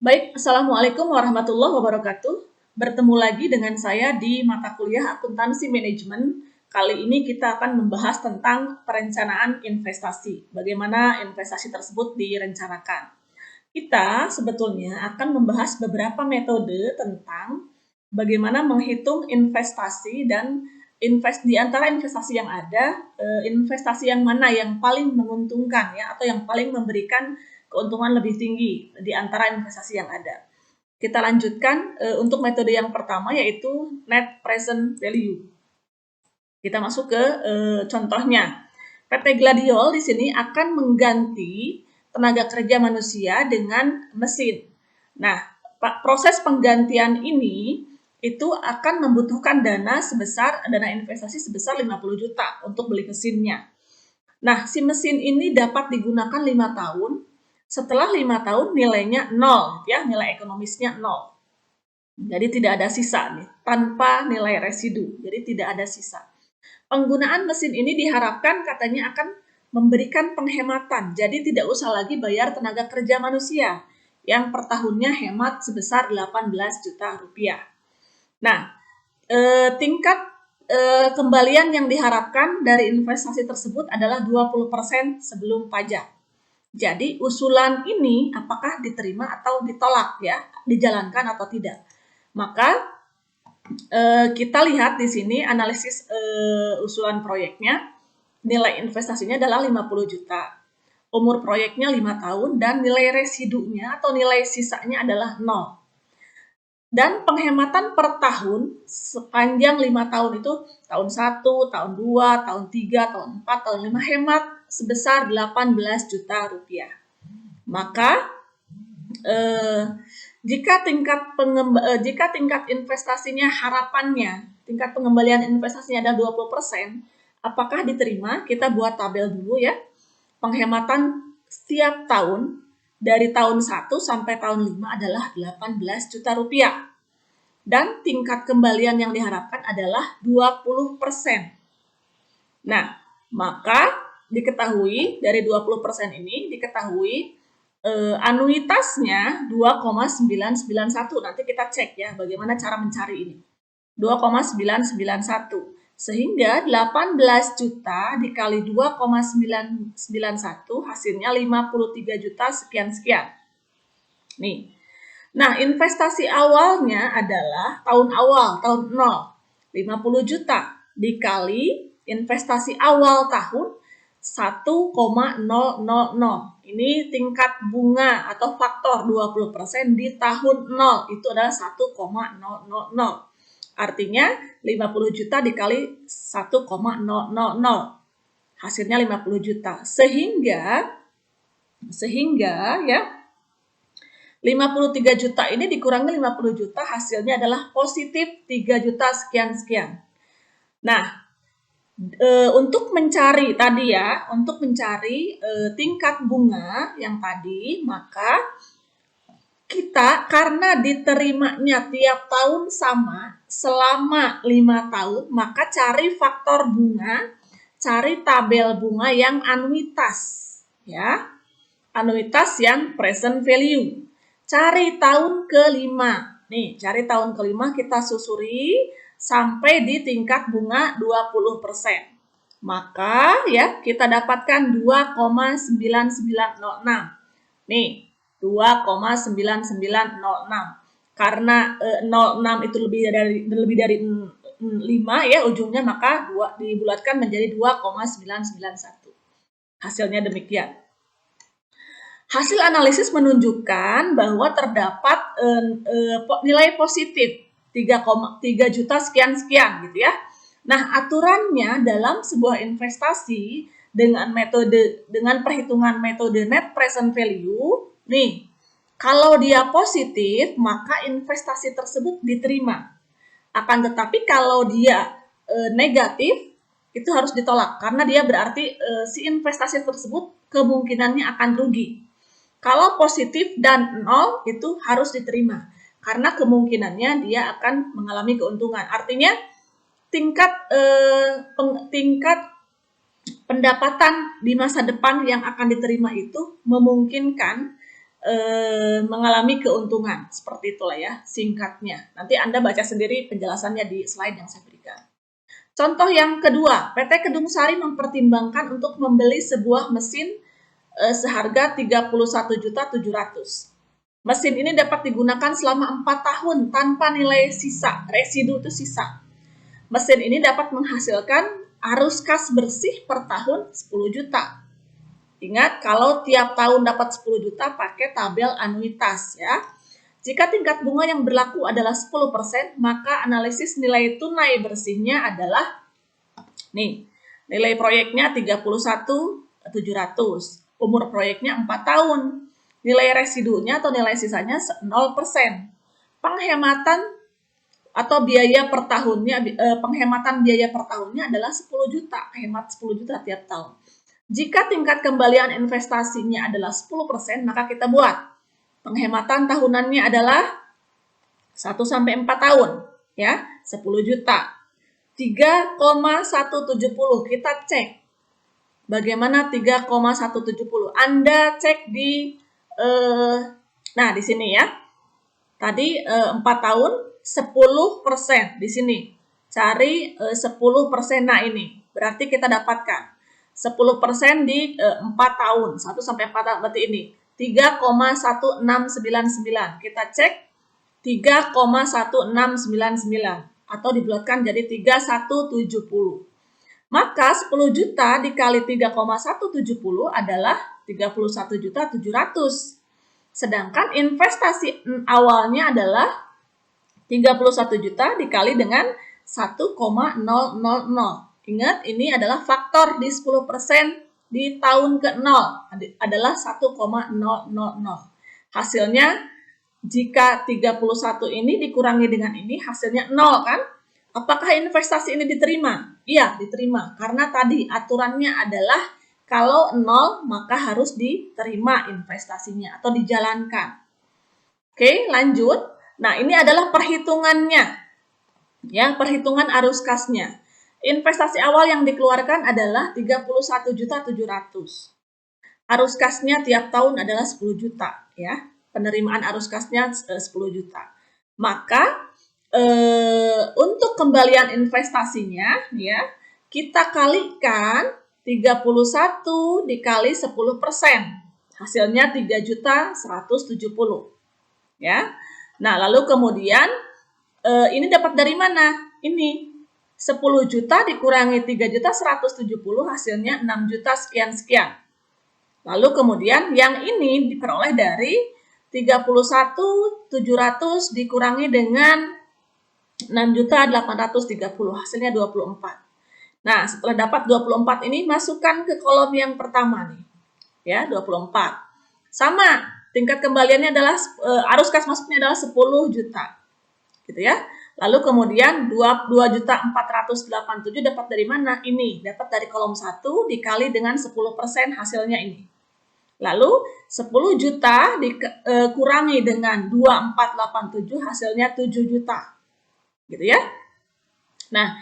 Baik, Assalamualaikum warahmatullahi wabarakatuh. Bertemu lagi dengan saya di mata kuliah Akuntansi Manajemen. Kali ini kita akan membahas tentang perencanaan investasi. Bagaimana investasi tersebut direncanakan. Kita sebetulnya akan membahas beberapa metode tentang bagaimana menghitung investasi dan di antara investasi yang ada, investasi yang mana yang paling menguntungkan ya atau yang paling memberikan keuntungan lebih tinggi di antara investasi yang ada. Kita lanjutkan untuk metode yang pertama yaitu net present value. Kita masuk ke contohnya. PT Gladiol di sini akan mengganti tenaga kerja manusia dengan mesin. Nah, proses penggantian ini itu akan membutuhkan dana investasi sebesar 50 juta untuk beli mesinnya. Nah, si mesin ini dapat digunakan 5 tahun. Setelah 5 tahun nilainya 0, ya, nilai ekonomisnya 0. Jadi tidak ada sisa nih, tanpa nilai residu. Jadi tidak ada sisa. Penggunaan mesin ini diharapkan katanya akan memberikan penghematan. Jadi tidak usah lagi bayar tenaga kerja manusia yang per tahunnya hemat sebesar 18 juta rupiah. Nah, tingkat kembalian yang diharapkan dari investasi tersebut adalah 20% sebelum pajak. Jadi usulan ini apakah diterima atau ditolak ya, dijalankan atau tidak. Maka kita lihat di sini analisis usulan proyeknya, nilai investasinya adalah 50 juta. Umur proyeknya 5 tahun dan nilai residunya atau nilai sisanya adalah 0. Dan penghematan per tahun sepanjang 5 tahun itu tahun 1, tahun 2, tahun 3, tahun 4, tahun 5 hemat sebesar 18 juta rupiah. Maka jika tingkat investasinya harapannya, tingkat pengembalian investasinya adalah 20%, apakah diterima? Kita buat tabel dulu ya. Penghematan setiap tahun dari tahun 1 sampai tahun 5 adalah 18 juta rupiah. Dan tingkat kembalian yang diharapkan adalah 20%. Nah, maka diketahui dari 20% ini diketahui anuitasnya 2,991. Nanti kita cek ya bagaimana cara mencari ini. 2,991. Sehingga 18 juta dikali 2,991 hasilnya 53 juta sekian-sekian. Nih. Nah, investasi awalnya adalah tahun awal, tahun 0. 50 juta dikali investasi awal tahun 1,000. Ini tingkat bunga atau faktor 20% di tahun 0 itu adalah 1,000. Artinya 50 juta dikali 1,000. Hasilnya 50 juta. Sehingga ya 53 juta ini dikurangi 50 juta hasilnya adalah positif 3 juta sekian-sekian. Nah, untuk mencari tingkat bunga yang tadi, maka kita karena diterimanya tiap tahun sama selama 5 tahun, maka cari faktor bunga, cari tabel bunga yang anuitas, ya. Anuitas yang present value. Cari tahun kelima. Nih, cari tahun kelima kita susuri sampai di tingkat bunga 20%. Maka ya kita dapatkan 2,9906. Nih, 2,9906. Karena 06 itu lebih dari 5 ya ujungnya, maka dibulatkan menjadi 2,991. Hasilnya demikian. Hasil analisis menunjukkan bahwa terdapat nilai positif 3 juta sekian-sekian gitu ya. Nah, aturannya dalam sebuah investasi dengan perhitungan metode net present value, nih, kalau dia positif, maka investasi tersebut diterima. Akan tetapi kalau dia negatif, itu harus ditolak karena dia berarti si investasi tersebut kemungkinannya akan rugi. Kalau positif dan 0 itu harus diterima karena kemungkinannya dia akan mengalami keuntungan. Artinya tingkat pendapatan di masa depan yang akan diterima itu memungkinkan mengalami keuntungan. Seperti itulah ya singkatnya. Nanti Anda baca sendiri penjelasannya di slide yang saya berikan. Contoh yang kedua, PT Kedung Sari mempertimbangkan untuk membeli sebuah mesin seharga 31.700.000. Mesin ini dapat digunakan selama 4 tahun tanpa nilai sisa, residu itu sisa. Mesin ini dapat menghasilkan arus kas bersih per tahun 10 juta. Ingat, kalau tiap tahun dapat 10 juta pakai tabel anuitas ya. Jika tingkat bunga yang berlaku adalah 10%, maka analisis nilai tunai bersihnya adalah nih, nilai proyeknya 31.700, umur proyeknya 4 tahun. Nilai residunya atau nilai sisanya 0%. Penghematan atau biaya per tahunnya, penghematan biaya per tahunnya adalah 10 juta, hemat 10 juta tiap tahun. Jika tingkat kembalian investasinya adalah 10%, maka kita buat penghematan tahunannya adalah 1-4 tahun, ya, 10 juta. 3,170 kita cek. Bagaimana 3,170? Anda cek di nah di sini ya. Tadi 4 tahun 10% di sini. Cari 10%. Nah ini berarti kita dapatkan 10% di 4 tahun. 1-4 tahun berarti ini 3,1699. Kita cek 3,1699 atau dibulatkan jadi 3170. Maka 10 juta dikali 3,170 adalah 31.700.000. Sedangkan investasi awalnya adalah 31 juta dikali dengan 1,000. Ingat, ini adalah faktor di 10% di tahun ke-0 adalah 1,000. Hasilnya jika 31 ini dikurangi dengan ini hasilnya 0 kan? Apakah investasi ini diterima? Iya, diterima. Karena tadi aturannya adalah kalau 0 maka harus diterima investasinya atau dijalankan. Oke, lanjut. Nah, ini adalah perhitungannya. Ya, perhitungan arus kasnya. Investasi awal yang dikeluarkan adalah 31.700.000. Arus kasnya tiap tahun adalah 10 juta, ya. Penerimaan arus kasnya 10 juta. Maka untuk kembalian investasinya, ya, kita kalikan 31 dikali 10%. Hasilnya 3.170.000. Ya. Nah, lalu kemudian ini dapat dari mana? Ini 10 juta dikurangi 3.170 hasilnya 6 juta sekian-sekian. Lalu kemudian yang ini diperoleh dari 31.700 dikurangi dengan 6.830 hasilnya 24. Nah, setelah dapat 24 ini masukkan ke kolom yang pertama nih. Ya, 24. Sama, tingkat kembaliannya adalah arus kas masuknya adalah 10 juta. Gitu ya. Lalu kemudian 2.487 dapat dari mana? Ini, dapat dari kolom 1 dikali dengan 10% hasilnya ini. Lalu 10 juta dikurangi dengan 2.487 hasilnya 7 juta. Gitu ya. Nah,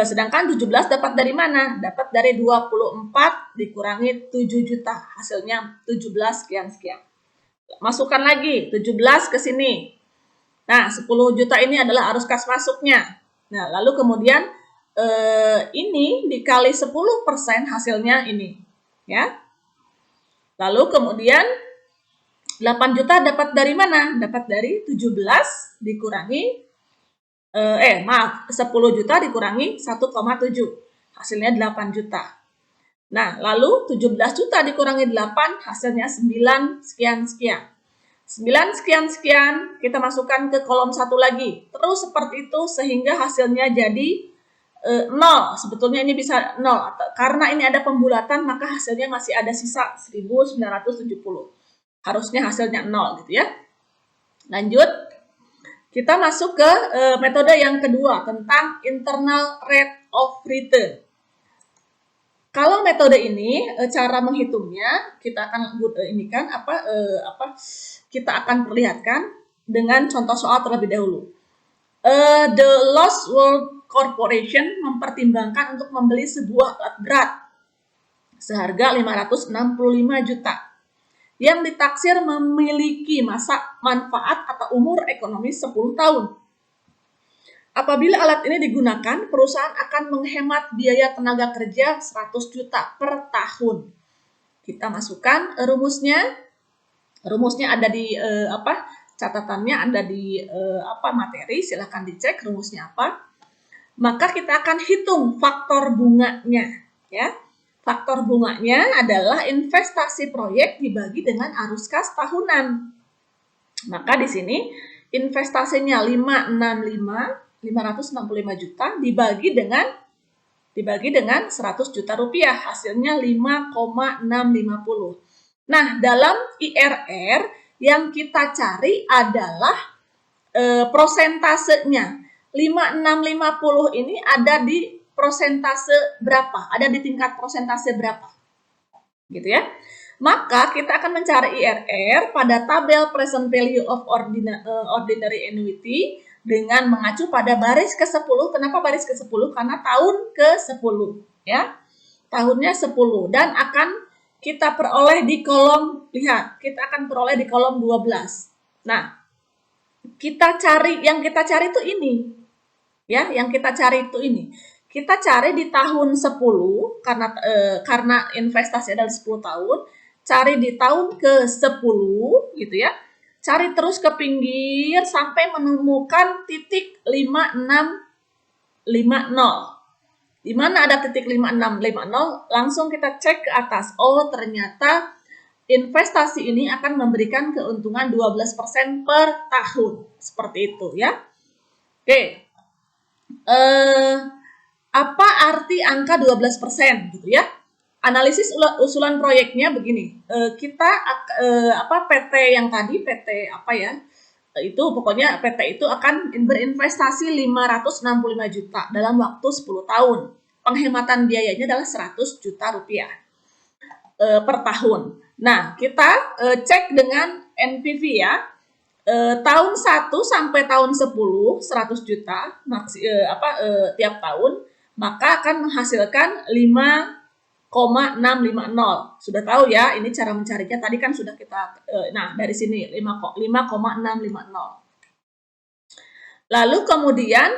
sedangkan 17 dapat dari mana? Dapat dari 24 dikurangi 7 juta. Hasilnya 17 sekian-sekian. Masukkan lagi 17 ke sini. Nah, 10 juta ini adalah arus kas masuknya. Nah, lalu kemudian ini dikali 10% hasilnya ini. Ya. Lalu kemudian 8 juta dapat dari mana? Dapat dari 17 dikurangi 10 juta dikurangi 1,7. Hasilnya 8 juta. Nah, lalu 17 juta dikurangi 8 hasilnya 9 sekian-sekian. 9 sekian-sekian kita masukkan ke kolom 1 lagi. Terus seperti itu sehingga hasilnya jadi 0. Sebetulnya ini bisa 0. Karena ini ada pembulatan maka hasilnya masih ada sisa 1970. Harusnya hasilnya 0 gitu ya. Lanjut. Kita masuk ke metode yang kedua tentang internal rate of return. Kalau metode ini cara menghitungnya kita akan kita akan perlihatkan dengan contoh soal terlebih dahulu. The Lost World Corporation mempertimbangkan untuk membeli sebuah alat berat seharga 565 juta. yang ditaksir memiliki masa manfaat atau umur ekonomi 10 tahun. Apabila alat ini digunakan, perusahaan akan menghemat biaya tenaga kerja 100 juta per tahun. Kita masukkan rumusnya. Rumusnya ada di catatannya ada di materi, silahkan dicek rumusnya apa. Maka kita akan hitung faktor bunganya, ya. Faktor bunganya adalah investasi proyek dibagi dengan arus kas tahunan. Maka di sini investasinya 565 juta dibagi dengan 100 juta rupiah, hasilnya 5,650. Nah, dalam IRR yang kita cari adalah prosentasenya. 5650 ini ada di prosentase berapa? Ada di tingkat prosentase berapa? Gitu ya. Maka kita akan mencari IRR pada tabel present value of ordinary annuity dengan mengacu pada baris ke-10. Kenapa baris ke-10? Karena tahun ke-10, ya. Tahunnya 10 dan akan kita peroleh di kolom, lihat, kita akan peroleh di kolom 12. Nah, yang kita cari itu ini. Ya, yang kita cari itu ini. Kita cari di tahun 10 karena investasi adalah 10 tahun. Cari di tahun ke-10 gitu ya. Cari terus ke pinggir sampai menemukan titik 5650. Di mana ada titik 5650, langsung kita cek ke atas. Oh, ternyata investasi ini akan memberikan keuntungan 12% per tahun. Seperti itu ya. Oke. Apa arti angka 12% gitu ya? Analisis usulan proyeknya begini, PT yang tadi, PT apa ya, itu pokoknya PT itu akan berinvestasi 565 juta dalam waktu 10 tahun. Penghematan biayanya adalah 100 juta rupiah per tahun. Nah, kita cek dengan NPV ya, tahun 1 sampai tahun 10, 100 juta tiap tahun, maka akan menghasilkan 5,650. Sudah tahu ya, ini cara mencarinya tadi kan sudah kita, dari sini 5,650. Lalu kemudian,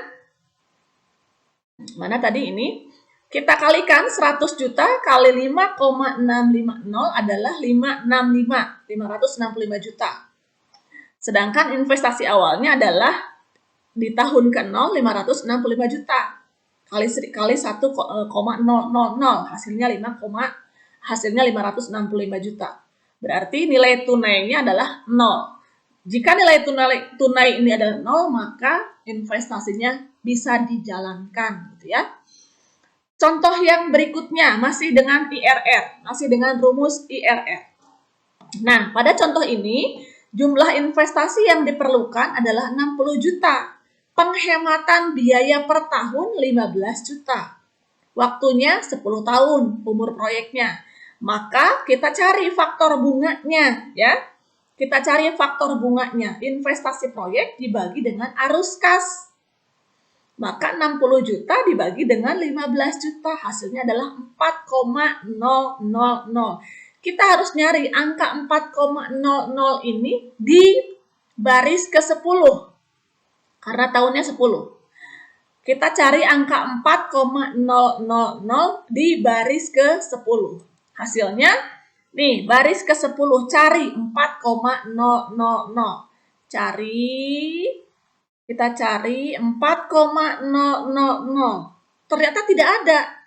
mana tadi ini? Kita kalikan 100 juta kali 5,650 adalah 565 juta. Sedangkan investasi awalnya adalah di tahun ke-0 565 juta. Kali 1,000 hasilnya 565 juta. Berarti nilai tunainya adalah 0. Jika nilai tunai ini adalah 0, maka investasinya bisa dijalankan gitu ya. Contoh yang berikutnya masih dengan IRR, masih dengan rumus IRR. Nah, pada contoh ini jumlah investasi yang diperlukan adalah 60 juta. Penghematan biaya per tahun 15 juta. Waktunya 10 tahun umur proyeknya. Maka kita cari faktor bunganya ya. Kita cari faktor bunganya. Investasi proyek dibagi dengan arus kas. Maka 60 juta dibagi dengan 15 juta. Hasilnya adalah 4,000. Kita harus nyari angka 4,00 ini di baris ke-10. Karena tahunnya 10. Kita cari angka 4,000 di baris ke-10. Hasilnya, nih baris ke-10 cari 4,000. Kita cari 4,000. Ternyata tidak ada.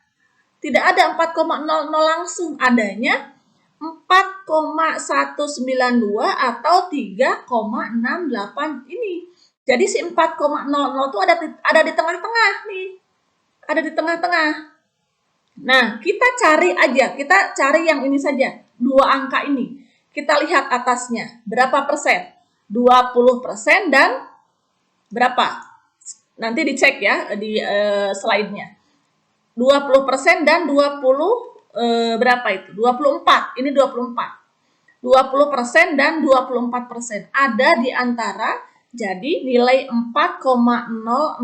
Tidak ada 4,00 langsung. Adanya 4,192 atau 3,68 ini. Jadi si 4,00 itu ada di tengah-tengah nih. Ada di tengah-tengah. Nah, kita cari yang ini saja. 2 angka ini. Kita lihat atasnya. Berapa persen? 20% dan berapa? Nanti dicek ya di slide-nya. 20% dan 20 berapa itu? 24. Ini 24. 20% dan 24%. Ada di antara. Jadi nilai 4,000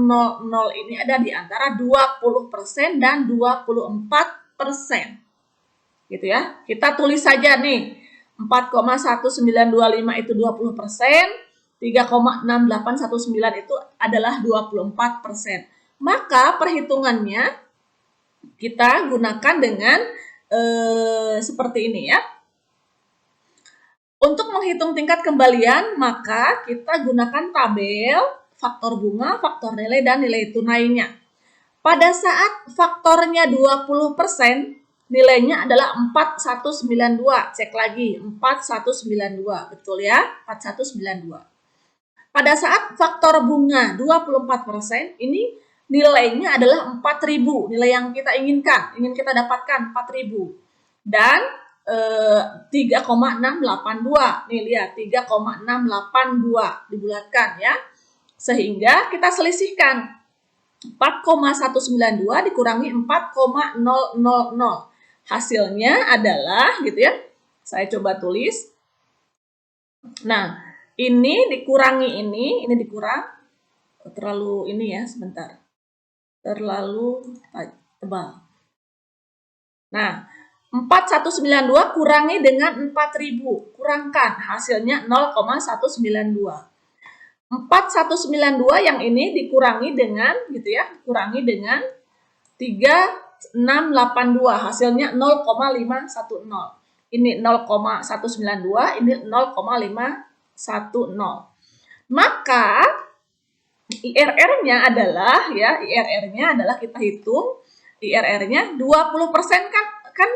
ini ada di antara 20% dan 24%. Gitu ya. Kita tulis saja nih. 4,1925 itu 20%, 3,6819 itu adalah 24%. Maka perhitungannya kita gunakan dengan seperti ini ya. Untuk menghitung tingkat kembalian, maka kita gunakan tabel faktor bunga, faktor nilai, dan nilai tunainya. Pada saat faktornya 20%, nilainya adalah 4192. Cek lagi, 4192. Betul ya? 4192. Pada saat faktor bunga 24%, ini nilainya adalah 4000. Nilai yang kita inginkan, ingin kita dapatkan 4000. Dan 3,682. Nih lihat, 3,682 dibulatkan ya. Sehingga kita selisihkan 4,192 dikurangi 4,000. Hasilnya adalah gitu ya. Saya coba tulis. Nah, ini dikurangi ini dikurang. Terlalu ini ya, sebentar. Terlalu tebal. Nah, 4192 kurangi dengan 4000. Kurangkan, hasilnya 0,192. 4192 yang ini dikurangi dengan gitu ya, dikurangi dengan 3682, hasilnya 0,510. Ini 0,192, ini 0,510. Maka IRR-nya adalah ya, IRR-nya adalah kita hitung IRR-nya 20% kan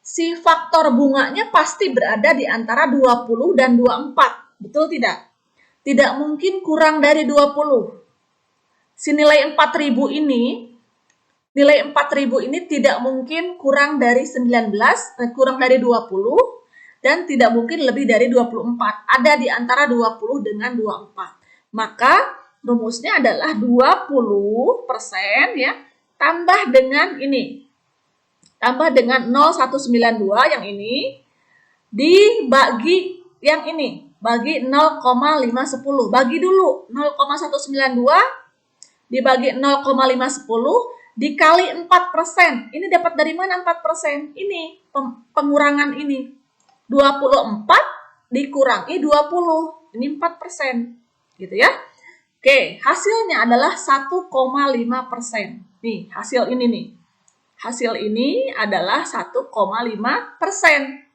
si faktor bunganya pasti berada di antara 20 dan 24. Betul tidak? Tidak mungkin kurang dari 20. Si nilai 4000 ini, nilai 4000 ini tidak mungkin kurang dari 19, kurang dari 20, dan tidak mungkin lebih dari 24. Ada di antara 20 dengan 24. Maka rumusnya adalah 20% ya, tambah dengan ini. Tambah dengan 0192 yang ini, dibagi yang ini. Bagi 0,510. Bagi dulu 0,192 dibagi 0,510 dikali 4%. Ini dapat dari mana 4%? Ini pengurangan ini. 24 dikurangi 20. Ini 4%. Gitu ya. Oke, hasilnya adalah 1,5%. Nih, hasil ini nih. Hasil ini adalah 1,5%.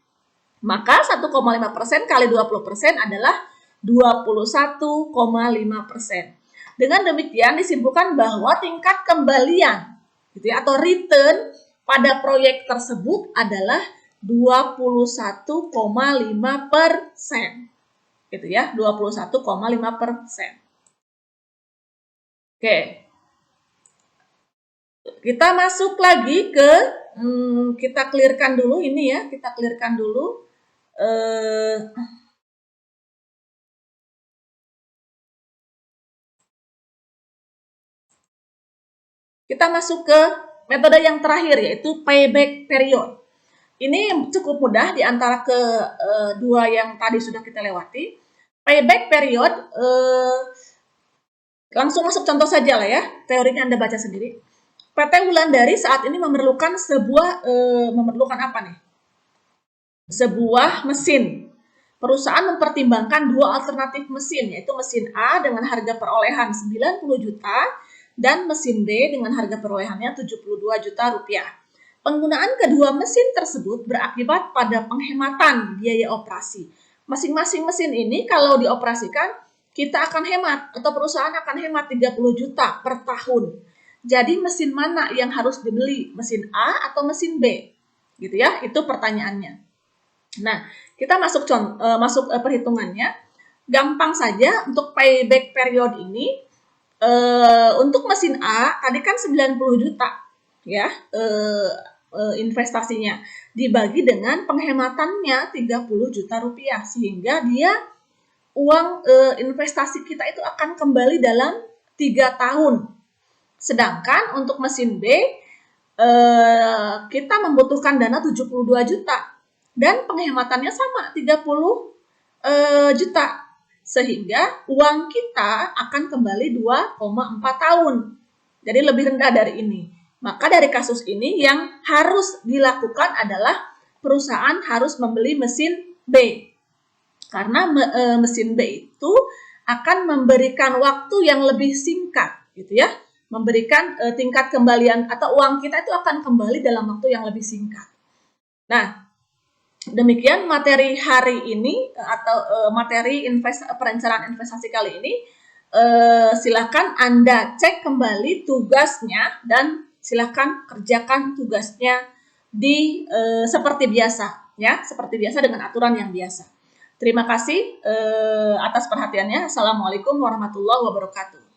Maka 1,5% kali 20% adalah 21,5%. Dengan demikian disimpulkan bahwa tingkat kembalian gitu ya, atau return pada proyek tersebut adalah 21,5%. Gitu ya, 21,5%. Oke. Kita masuk lagi ke kita clearkan dulu ini ya, kita clearkan dulu. Kita masuk ke metode yang terakhir, yaitu payback period. Ini cukup mudah di antara kedua yang tadi sudah kita lewati. Payback period, langsung masuk contoh saja lah ya, teorinya Anda baca sendiri. PT Wulandari saat ini memerlukan memerlukan apa nih? Sebuah mesin. Perusahaan mempertimbangkan dua alternatif mesin, yaitu mesin A dengan harga perolehan 90 juta dan mesin B dengan harga perolehannya 72 juta rupiah. Penggunaan kedua mesin tersebut berakibat pada penghematan biaya operasi. Masing-masing mesin ini kalau dioperasikan, kita akan hemat atau perusahaan akan hemat 30 juta per tahun. Jadi mesin mana yang harus dibeli? Mesin A atau mesin B? Gitu ya, itu pertanyaannya. Nah, kita masuk perhitungannya. Gampang saja untuk payback period ini. Untuk mesin A tadi kan 90 juta ya investasinya, dibagi dengan penghematannya 30 juta rupiah, sehingga dia uang investasi kita itu akan kembali dalam 3 tahun. Sedangkan untuk mesin B kita membutuhkan dana 72 juta dan penghematannya sama 30 juta, sehingga uang kita akan kembali 2,4 tahun. Jadi lebih rendah dari ini. Maka dari kasus ini yang harus dilakukan adalah perusahaan harus membeli mesin B. Karena mesin B itu akan memberikan waktu yang lebih singkat, gitu ya, memberikan tingkat kembalian atau uang kita itu akan kembali dalam waktu yang lebih singkat. Nah, demikian materi hari ini atau materi perencanaan investasi kali ini. Silakan Anda cek kembali tugasnya dan silakan kerjakan tugasnya seperti biasa, ya, seperti biasa dengan aturan yang biasa. Terima kasih atas perhatiannya. Assalamualaikum warahmatullahi wabarakatuh.